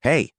Hey.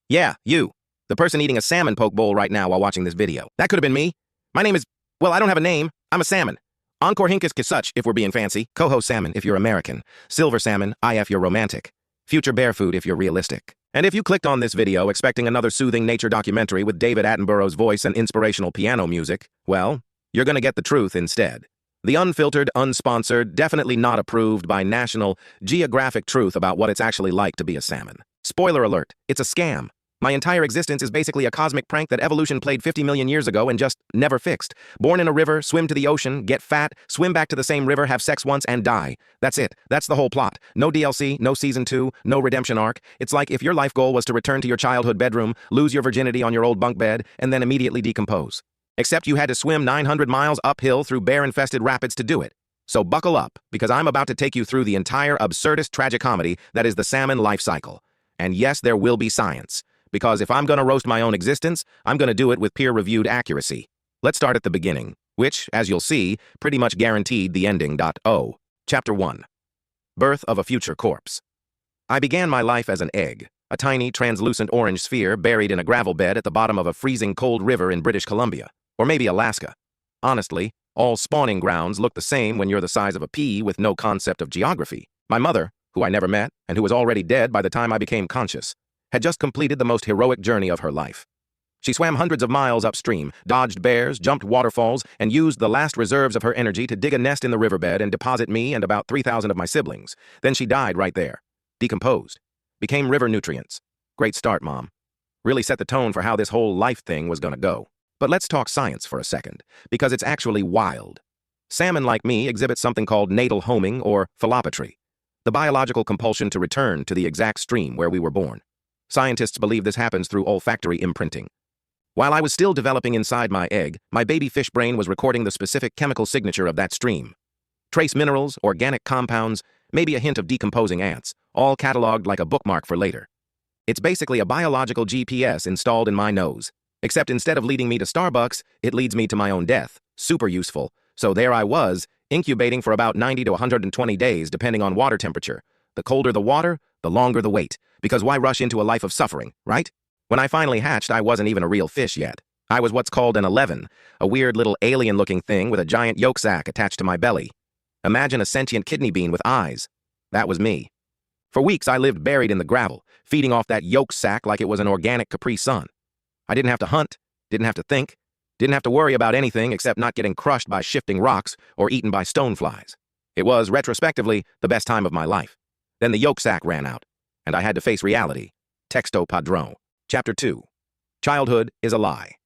Yeah, you. The person eating a salmon poke bowl right now while watching this video. That could have been me. My name is, well, I don't have a name. I'm a salmon. Encore Hinkus Kisuch, if we're being fancy. Coho salmon, if you're American. Silver salmon, if you're romantic. Future bear food, if you're realistic. And if you clicked on this video expecting another soothing nature documentary with David Attenborough's voice and inspirational piano music, well, you're gonna get the truth instead. The unfiltered, unsponsored, definitely not approved by National Geographic truth about what it's actually like to be a salmon. Spoiler alert, it's a scam. My entire existence is basically a cosmic prank that evolution played 50 million years ago and just never fixed. Born in a river, swim to the ocean, get fat, swim back to the same river, have sex once, and die. That's it. That's the whole plot. No DLC, no Season 2, no redemption arc. It's like if your life goal was to return to your childhood bedroom, lose your virginity on your old bunk bed, and then immediately decompose. Except you had to swim 900 miles uphill through bear-infested rapids to do it. So buckle up, because I'm about to take you through the entire absurdist tragicomedy that is the salmon life cycle. And yes, there will be science. Because if I'm going to roast my own existence, I'm going to do it with peer-reviewed accuracy. Let's start at the beginning, which, as you'll see, pretty much guaranteed the ending. Chapter 1. Birth of a Future Corpse. I began my life as an egg, a tiny, translucent orange sphere buried in a gravel bed at the bottom of a freezing cold river in British Columbia, or maybe Alaska. Honestly, all spawning grounds look the same when you're the size of a pea with no concept of geography. My mother, who I never met, and who was already dead by the time I became conscious, had just completed the most heroic journey of her life. She swam hundreds of miles upstream, dodged bears, jumped waterfalls, and used the last reserves of her energy to dig a nest in the riverbed and deposit me and about 3,000 of my siblings. Then she died right there. Decomposed. Became river nutrients. Great start, Mom. Really set the tone for how this whole life thing was gonna go. But let's talk science for a second, because it's actually wild. Salmon like me exhibit something called natal homing or philopatry, the biological compulsion to return to the exact stream where we were born. Scientists believe this happens through olfactory imprinting. While I was still developing inside my egg, my baby fish brain was recording the specific chemical signature of that stream. Trace minerals, organic compounds, maybe a hint of decomposing ants, all cataloged like a bookmark for later. It's basically a biological GPS installed in my nose. Except instead of leading me to Starbucks, it leads me to my own death. Super useful. So there I was, incubating for about 90 to 120 days depending on water temperature. The colder the water, the longer the wait. Because why rush into a life of suffering, right? When I finally hatched, I wasn't even a real fish yet. I was what's called an 11, a weird little alien-looking thing with a giant yolk sac attached to my belly. Imagine a sentient kidney bean with eyes. That was me. For weeks, I lived buried in the gravel, feeding off that yolk sac like it was an organic Capri Sun. I didn't have to hunt, didn't have to think, didn't have to worry about anything except not getting crushed by shifting rocks or eaten by stoneflies. It was, retrospectively, the best time of my life. Then the yolk sac ran out, and I had to face reality. Texto Padrón. Chapter 2. Childhood is a lie.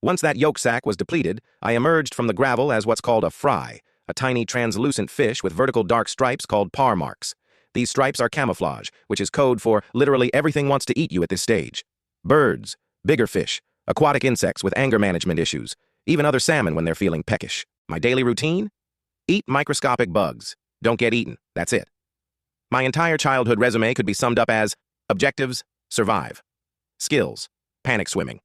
Once that yolk sac was depleted, I emerged from the gravel as what's called a fry, a tiny translucent fish with vertical dark stripes called parr marks. These stripes are camouflage, which is code for literally everything wants to eat you at this stage. Birds, bigger fish, aquatic insects with anger management issues, even other salmon when they're feeling peckish. My daily routine? Eat microscopic bugs. Don't get eaten. That's it. My entire childhood resume could be summed up as objectives, survive. Skills, panic swimming.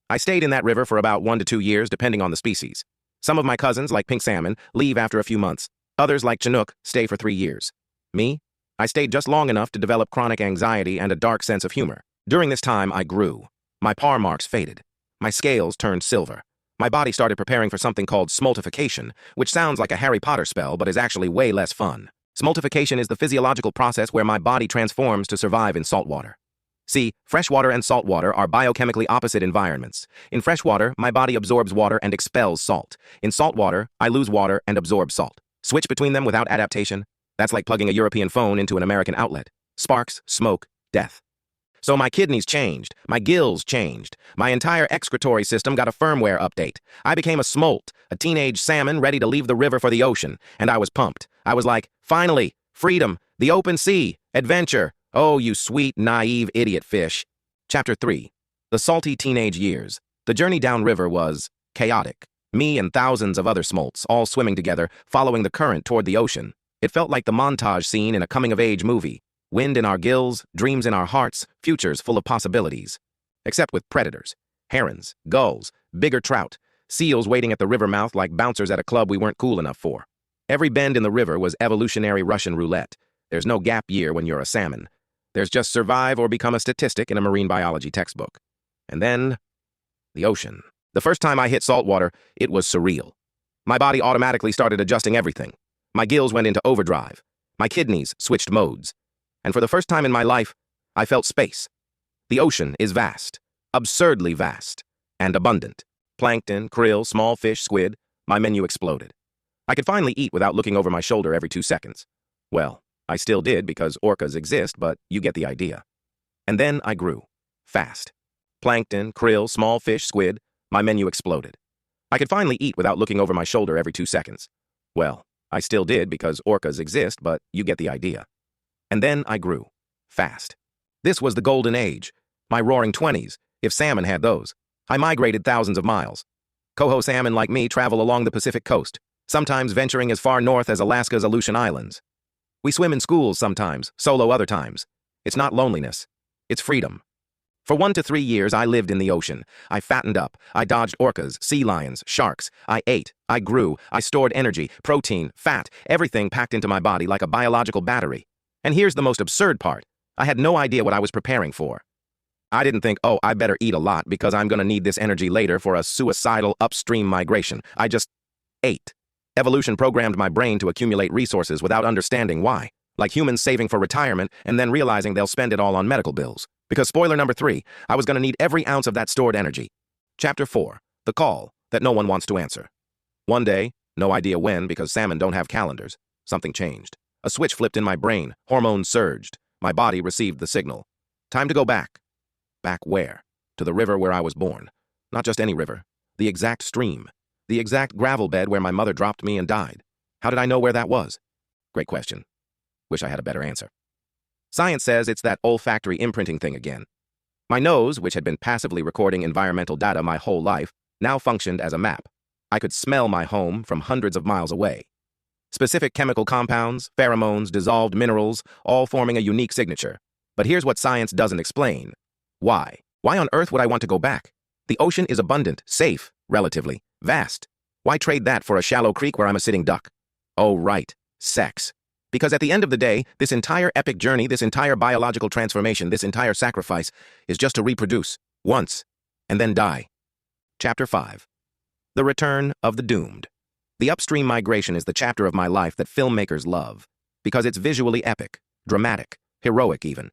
I stayed in that river for about 1 to 2 years, depending on the species. Some of my cousins, like pink salmon, leave after a few months. Others, like Chinook, stay for 3 years. Me? I stayed just long enough to develop chronic anxiety and a dark sense of humor. During this time, I grew. My parr marks faded. My scales turned silver. My body started preparing for something called smoltification, which sounds like a Harry Potter spell but is actually way less fun. Smoltification is the physiological process where my body transforms to survive in salt water. See, freshwater and saltwater are biochemically opposite environments. In freshwater, my body absorbs water and expels salt. In saltwater, I lose water and absorb salt. Switch between them without adaptation? That's like plugging a European phone into an American outlet. Sparks, smoke, death. So my kidneys changed, my gills changed, my entire excretory system got a firmware update. I became a smolt, a teenage salmon ready to leave the river for the ocean, and I was pumped. I was like, finally, freedom, the open sea, adventure. Oh, you sweet, naive idiot fish. Chapter 3. The salty teenage years. The journey downriver was chaotic. Me and thousands of other smolts, all swimming together, following the current toward the ocean. It felt like the montage scene in a coming-of-age movie. Wind in our gills, dreams in our hearts, futures full of possibilities. Except with predators. Herons, gulls, bigger trout, seals waiting at the river mouth like bouncers at a club we weren't cool enough for. Every bend in the river was evolutionary Russian roulette. There's no gap year when you're a salmon. There's just survive or become a statistic in a marine biology textbook. And then, the ocean. The first time I hit salt water, it was surreal. My body automatically started adjusting everything. My gills went into overdrive. My kidneys switched modes. And for the first time in my life, I felt space. The ocean is vast, absurdly vast, and abundant. Plankton, krill, small fish, squid, my menu exploded. I could finally eat without looking over my shoulder every 2 seconds. Well, I still did because orcas exist, but you get the idea. And then I grew. Fast. Plankton, krill, small fish, squid, my menu exploded. I could finally eat without looking over my shoulder every 2 seconds. Well, I still did because orcas exist, but you get the idea. And then I grew. Fast. This was the golden age. My roaring 20s, if salmon had those. I migrated thousands of miles. Coho salmon like me travel along the Pacific coast, sometimes venturing as far north as Alaska's Aleutian Islands. We swim in schools sometimes, solo other times. It's not loneliness. It's freedom. For 1 to 3 years, I lived in the ocean. I fattened up. I dodged orcas, sea lions, sharks. I ate. I grew. I stored energy, protein, fat, everything packed into my body like a biological battery. And here's the most absurd part. I had no idea what I was preparing for. I didn't think, oh, I better eat a lot because I'm going to need this energy later for a suicidal upstream migration. I just ate. Evolution programmed my brain to accumulate resources without understanding why. Like humans saving for retirement and then realizing they'll spend it all on medical bills. Because spoiler number 3, I was going to need every ounce of that stored energy. Chapter 4, the call that no one wants to answer. One day, no idea when because salmon don't have calendars, something changed. A switch flipped in my brain, hormones surged. My body received the signal. Time to go back. Back where? To the river where I was born. Not just any river. The exact stream. The exact gravel bed where my mother dropped me and died. How did I know where that was? Great question. Wish I had a better answer. Science says it's that olfactory imprinting thing again. My nose, which had been passively recording environmental data my whole life, now functioned as a map. I could smell my home from hundreds of miles away. Specific chemical compounds, pheromones, dissolved minerals, all forming a unique signature. But here's what science doesn't explain. Why? Why on earth would I want to go back? The ocean is abundant, safe, relatively, vast. Why trade that for a shallow creek where I'm a sitting duck? Oh, right, sex. Because at the end of the day, this entire epic journey, this entire biological transformation, this entire sacrifice is just to reproduce, once, and then die. Chapter 5. The Return of the Doomed. The upstream migration is the chapter of my life that filmmakers love, because it's visually epic, dramatic, heroic even.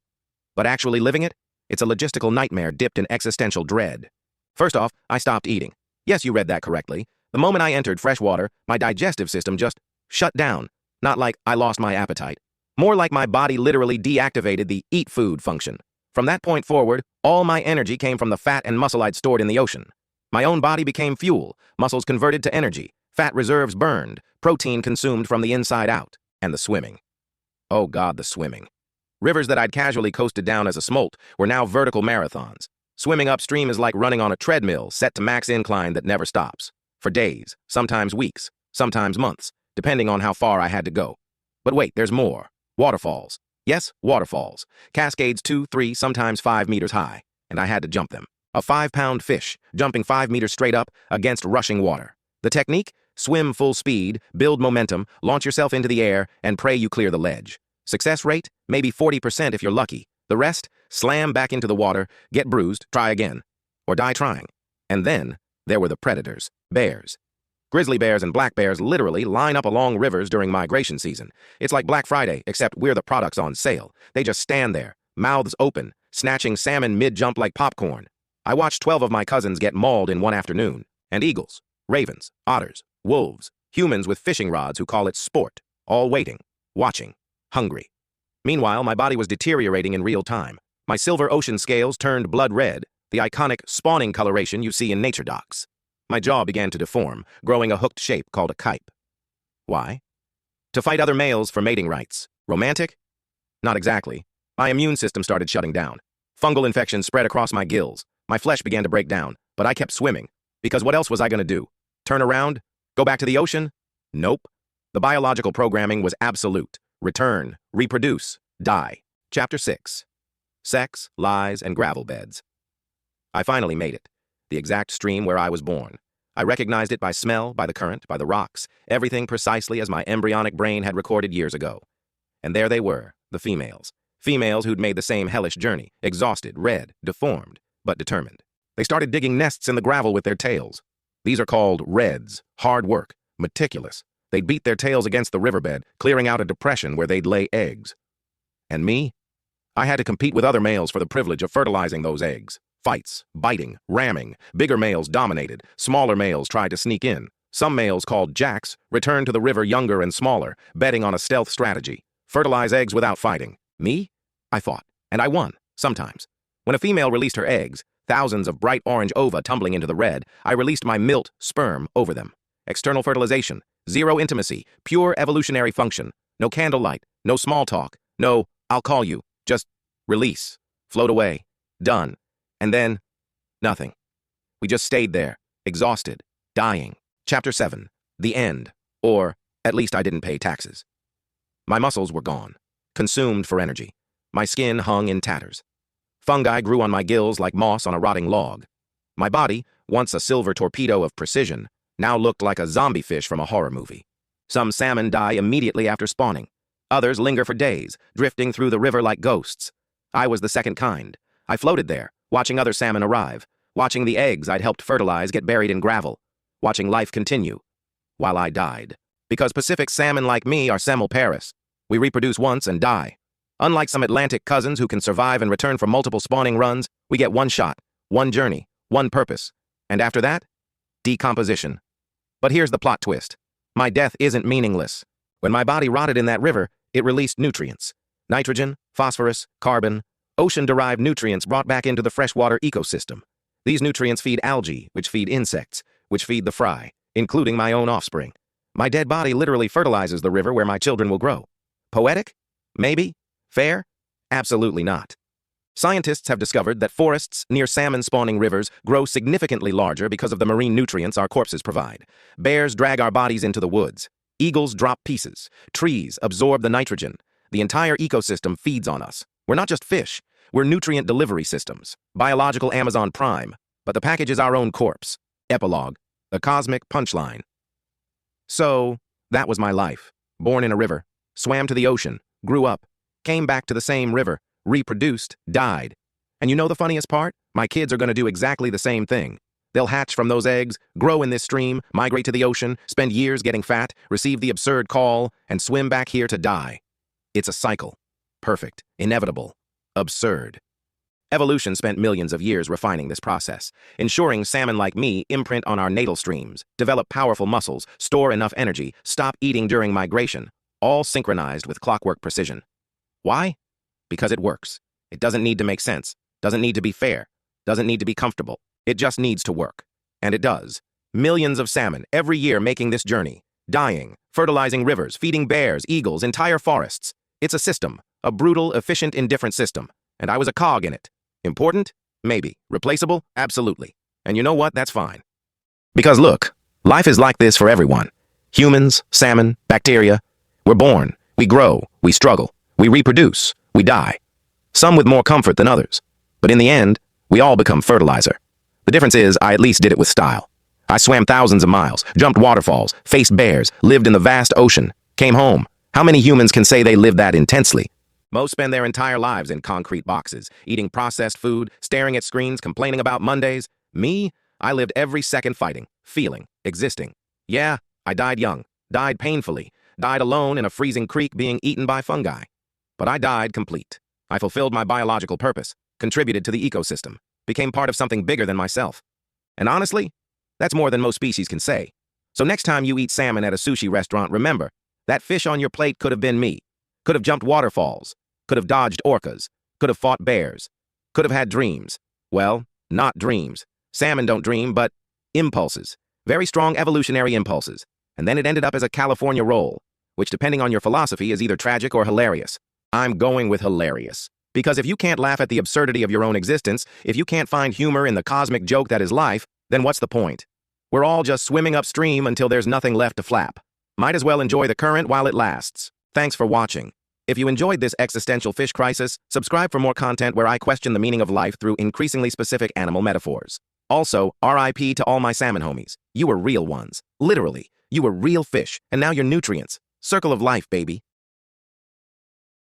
But actually living it? It's a logistical nightmare dipped in existential dread. First off, I stopped eating. Yes, you read that correctly. The moment I entered fresh water, my digestive system just shut down. Not like I lost my appetite. More like my body literally deactivated the eat food function. From that point forward, all my energy came from the fat and muscle I'd stored in the ocean. My own body became fuel, muscles converted to energy, fat reserves burned, protein consumed from the inside out, and the swimming. Oh God, the swimming. Rivers that I'd casually coasted down as a smolt were now vertical marathons. Swimming upstream is like running on a treadmill set to max incline that never stops. For days, sometimes weeks, sometimes months, depending on how far I had to go. But wait, there's more. Waterfalls. Yes, waterfalls. Cascades 2, 3, sometimes 5 meters high, and I had to jump them. A 5-pound fish, jumping 5 meters straight up against rushing water. The technique? Swim full speed, build momentum, launch yourself into the air, and pray you clear the ledge. Success rate? Maybe 40% if you're lucky. The rest? Slam back into the water, get bruised, try again. Or die trying. And then, there were the predators, bears. Grizzly bears and black bears literally line up along rivers during migration season. It's like Black Friday, except we're the products on sale. They just stand there, mouths open, snatching salmon mid-jump like popcorn. I watched 12 of my cousins get mauled in one afternoon. And eagles, ravens, otters, wolves, humans with fishing rods who call it sport, all waiting, watching, hungry. Meanwhile, my body was deteriorating in real time. My silver ocean scales turned blood red, the iconic spawning coloration you see in nature docs. My jaw began to deform, growing a hooked shape called a kype. Why? To fight other males for mating rights. Romantic? Not exactly. My immune system started shutting down. Fungal infections spread across my gills. My flesh began to break down, but I kept swimming. Because what else was I going to do? Turn around? Go back to the ocean? Nope. The biological programming was absolute. Return, reproduce, die. Chapter 6. Sex, Lies, and Gravel Beds. I finally made it. The exact stream where I was born. I recognized it by smell, by the current, by the rocks, everything precisely as my embryonic brain had recorded years ago. And there they were, the females, Females who'd made the same hellish journey, exhausted, red, deformed, but determined. They started digging nests in the gravel with their tails. These are called reds, hard work, meticulous. They'd beat their tails against the riverbed, clearing out a depression where they'd lay eggs. And me? I had to compete with other males for the privilege of fertilizing those eggs. Fights, biting, ramming. Bigger males dominated. Smaller males tried to sneak in. Some males, called jacks, returned to the river younger and smaller, betting on a stealth strategy. Fertilize eggs without fighting. Me? I fought, and I won, sometimes. When a female released her eggs, thousands of bright orange ova tumbling into the red, I released my milt sperm over them. External fertilization, zero intimacy, pure evolutionary function. No candlelight, no small talk, no, I'll call you, just release, float away, done. And then, nothing. We just stayed there, exhausted, dying. Chapter 7, the end, or at least I didn't pay taxes. My muscles were gone, consumed for energy. My skin hung in tatters. Fungi grew on my gills like moss on a rotting log. My body, once a silver torpedo of precision, now looked like a zombie fish from a horror movie. Some salmon die immediately after spawning. Others linger for days, drifting through the river like ghosts. I was the second kind. I floated there, watching other salmon arrive, watching the eggs I'd helped fertilize get buried in gravel, watching life continue, while I died. Because Pacific salmon like me are semmelparous. We reproduce once and die. Unlike some Atlantic cousins who can survive and return from multiple spawning runs, we get one shot, one journey, one purpose. And after that, decomposition. But here's the plot twist. My death isn't meaningless. When my body rotted in that river, it released nutrients. Nitrogen, phosphorus, carbon, ocean-derived nutrients brought back into the freshwater ecosystem. These nutrients feed algae, which feed insects, which feed the fry, including my own offspring. My dead body literally fertilizes the river where my children will grow. Poetic? Maybe. Fair? Absolutely not. Scientists have discovered that forests near salmon-spawning rivers grow significantly larger because of the marine nutrients our corpses provide. Bears drag our bodies into the woods. Eagles drop pieces. Trees absorb the nitrogen. The entire ecosystem feeds on us. We're not just fish. We're nutrient delivery systems. Biological Amazon Prime. But the package is our own corpse. Epilogue. A cosmic punchline. So, that was my life. Born in a river. Swam to the ocean. Grew up. Came back to the same river, reproduced, died. And you know the funniest part? My kids are going to do exactly the same thing. They'll hatch from those eggs, grow in this stream, migrate to the ocean, spend years getting fat, receive the absurd call, and swim back here to die. It's a cycle. Perfect. Inevitable. Absurd. Evolution spent millions of years refining this process, ensuring salmon like me imprint on our natal streams, develop powerful muscles, store enough energy, stop eating during migration, all synchronized with clockwork precision. Why? Because it works. It doesn't need to make sense, doesn't need to be fair, doesn't need to be comfortable. It just needs to work. And it does. Millions of salmon every year making this journey, dying, fertilizing rivers, feeding bears, eagles, entire forests. It's a system, a brutal, efficient, indifferent system. And I was a cog in it. Important? Maybe. Replaceable? Absolutely. And you know what? That's fine. Because look, life is like this for everyone. Humans, salmon, bacteria. We're born, we grow, we struggle. We reproduce, we die. Some with more comfort than others. But in the end, we all become fertilizer. The difference is, I at least did it with style. I swam thousands of miles, jumped waterfalls, faced bears, lived in the vast ocean, came home. How many humans can say they lived that intensely? Most spend their entire lives in concrete boxes, eating processed food, staring at screens, complaining about Mondays. Me? I lived every second fighting, feeling, existing. Yeah, I died young, died painfully, died alone in a freezing creek being eaten by fungi. But I died complete. I fulfilled my biological purpose, contributed to the ecosystem, became part of something bigger than myself. And honestly, that's more than most species can say. So next time you eat salmon at a sushi restaurant, remember, that fish on your plate could have been me, could have jumped waterfalls, could have dodged orcas, could have fought bears, could have had dreams. Well, not dreams. Salmon don't dream, but impulses. Very strong evolutionary impulses. And then it ended up as a California roll, which depending on your philosophy is either tragic or hilarious. I'm going with hilarious. Because if you can't laugh at the absurdity of your own existence, if you can't find humor in the cosmic joke that is life, then what's the point? We're all just swimming upstream until there's nothing left to flap. Might as well enjoy the current while it lasts. Thanks for watching. If you enjoyed this existential fish crisis, subscribe for more content where I question the meaning of life through increasingly specific animal metaphors. Also, RIP to all my salmon homies. You were real ones. Literally. You were real fish, and now you're nutrients. Circle of life, baby.